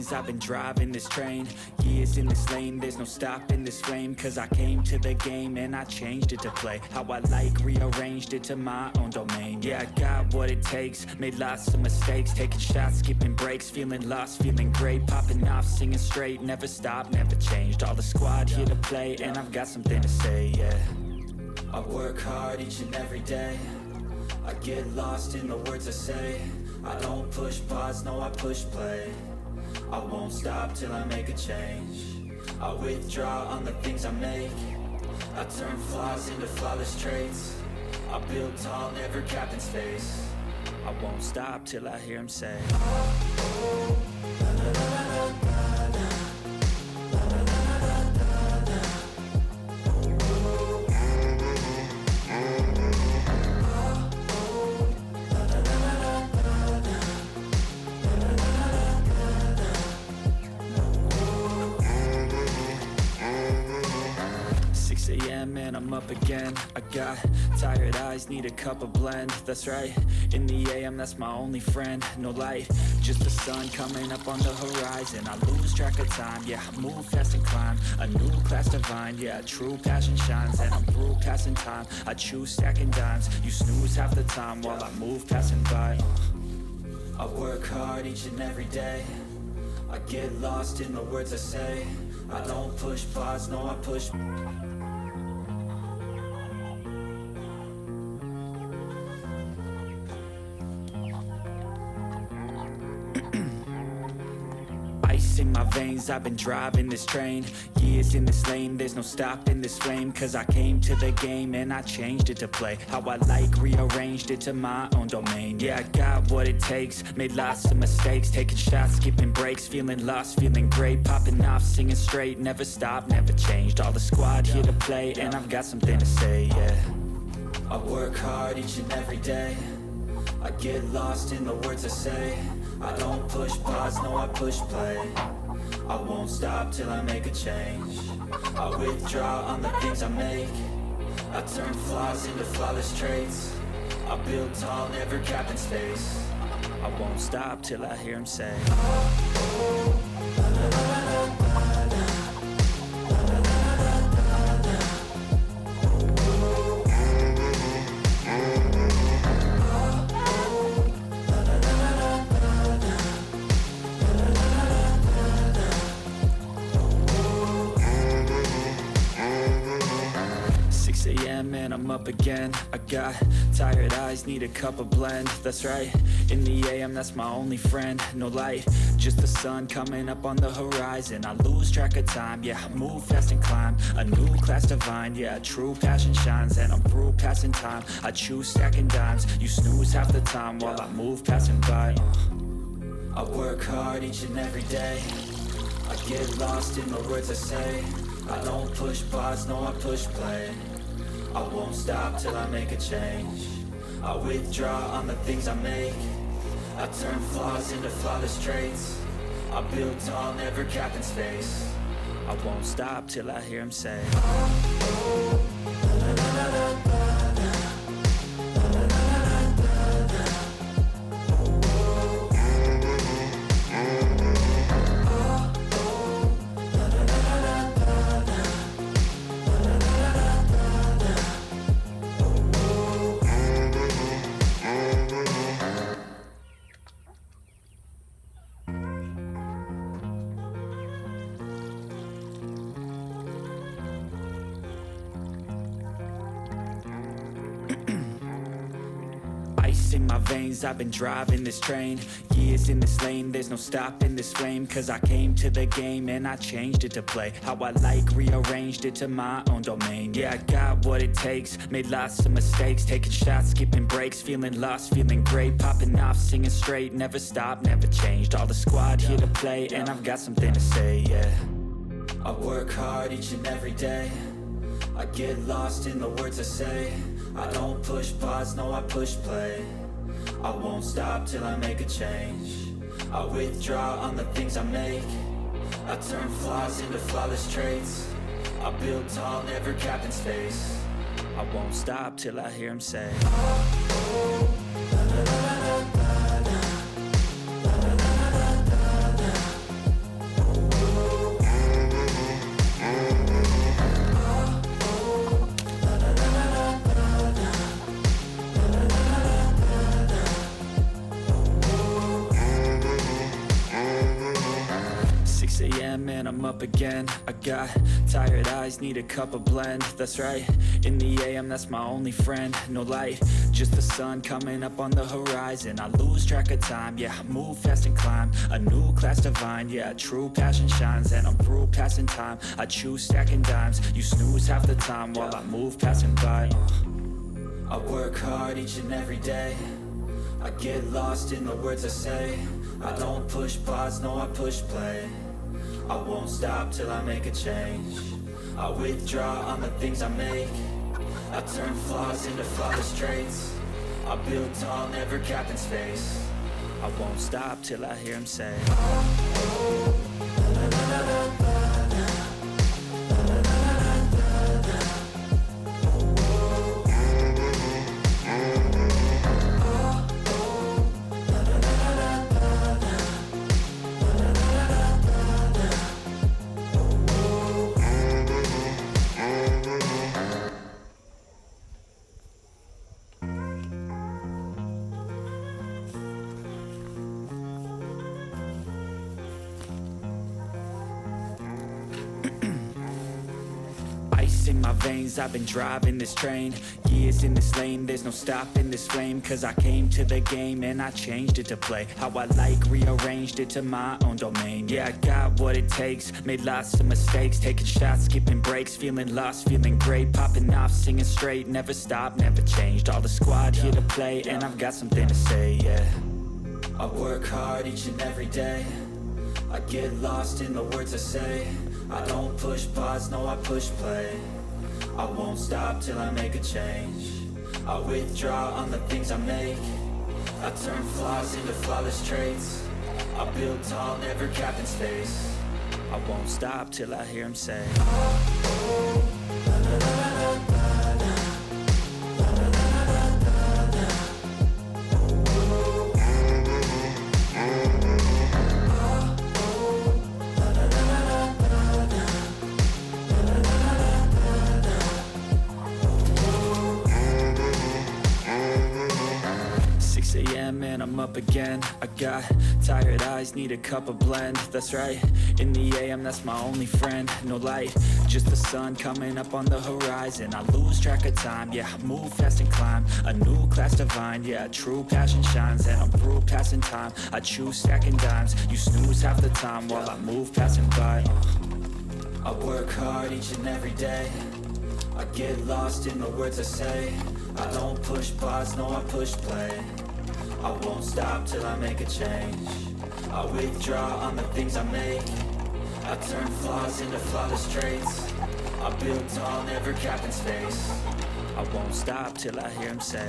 veins, I've been driving this train. Years in this lane, there's no stopping this flame. Cause I came to the game and I changed it to play how I like, rearranged it to my own domain. Yeah, I got what it takes, made lots of mistakes, taking shots, skipping breaks, feeling lost, feeling great, popping off, singing straight, never stopped, never changed. All the squad here to play and I've got something to say, yeah. I work hard each and every day, I get lost in the words I say. I don't push pause, no I push play. I won't stop till I make a change. I withdraw on the things I make. I turn flaws into flawless traits. I build tall, never capped in space. I won't stop till I hear him say, and I'm up again. I got tired eyes, need a cup of blend. That's right, in the AM, that's my only friend. No light, just the sun coming up on the horizon. I lose track of time, yeah, I move fast and climb. A new class divine, yeah, true passion shines. And I'm through passing time, I choose stacking dimes. You snooze half the time while I move passing by. I work hard each and every day, I get lost in the words I say. I don't push pause, no I push. In my veins, I've been driving this train. Years in this lane, there's no stopping this flame. Cause I came to the game and I changed it to play how I like, rearranged it to my own domain. Yeah, I got what it takes, made lots of mistakes, taking shots, skipping breaks, feeling lost, feeling great, popping off, singing straight, never stopped, never changed. All the squad here to play and I've got something to say, yeah. I work hard each and every day, I get lost in the words I say. I don't push pause, no I push play. I won't stop till I make a change. I withdraw on the things I make. I turn flaws into flawless traits. I build tall, never capped in space. I won't stop till I hear him say, and I'm up again. I got tired eyes, need a cup of blend. That's right, in the AM, that's my only friend. No light, just the sun coming up on the horizon. I lose track of time, yeah, I move fast and climb. A new class divine, yeah, true passion shines. And I'm through passing time, I choose stacking dimes. You snooze half the time while I move passing by. I work hard each and every day, I get lost in the words I say. I don't push pause, no I push play. I won't stop till I make a change. I withdraw on the things I make. I turn flaws into flawless traits. I build tall, never capped in space. I won't stop till I hear him say, in my veins, I've been driving this train. Years in this lane, there's no stopping this flame. Cause I came to the game and I changed it to play how I like, rearranged it to my own domain. Yeah, I got what it takes, made lots of mistakes, taking shots, skipping breaks, feeling lost, feeling great, popping off, singing straight, never stopped, never changed. All the squad here to play and I've got something to say, yeah. I work hard each and every day, I get lost in the words I say. I don't push pause, no I push play. I won't stop till I make a change. I withdraw on the things I make. I turn flaws into flawless traits. I build tall, never capped in space. I won't stop till I hear him say, I'm up again. I got tired eyes, need a cup of blend. That's right, in the AM, that's my only friend. No light, just the sun coming up on the horizon. I lose track of time, yeah, I move fast and climb a new class divine, yeah, true passion shines. And I'm through passing time, I choose stacking dimes. You snooze half the time while I move passing by. I work hard each and every day, I get lost in the words I say. I don't push pause, no I push play. I won't stop till I make a change. I withdraw on the things I make. I turn flaws into flawless traits. I build tall, never capped in space. I won't stop till I hear him say, in my veins, I've been driving this train. Years in this lane, there's no stopping this flame. Cause I came to the game and I changed it to play how I like, rearranged it to my own domain. Yeah, I got what it takes, made lots of mistakes, taking shots, skipping breaks, feeling lost, feeling great, popping off, singing straight, never stopped, never changed. All the squad here to play and I've got something to say, yeah. I work hard each and every day, I get lost in the words I say. I don't push pause, no I push play. I won't stop till I make a change. I withdraw on the things I make. I turn flaws into flawless traits. I build tall, never capped in space. I won't stop till I hear him say, 6 a.m. and I'm up again. I got tired eyes, need a cup of blend. That's right, in the AM, that's my only friend. No light, just the sun coming up on the horizon. I lose track of time, yeah, I move fast and climb a new class divine, yeah, true passion shines. And I'm through passing time, I choose stacking dimes. You snooze half the time while I move passing by. I work hard each and every day, I get lost in the words I say. I don't push pause, no I push play. I won't stop till I make a change. I withdraw on the things I make. I turn flaws into flawless traits. I build tall, never capped in space. I won't stop till I hear him say,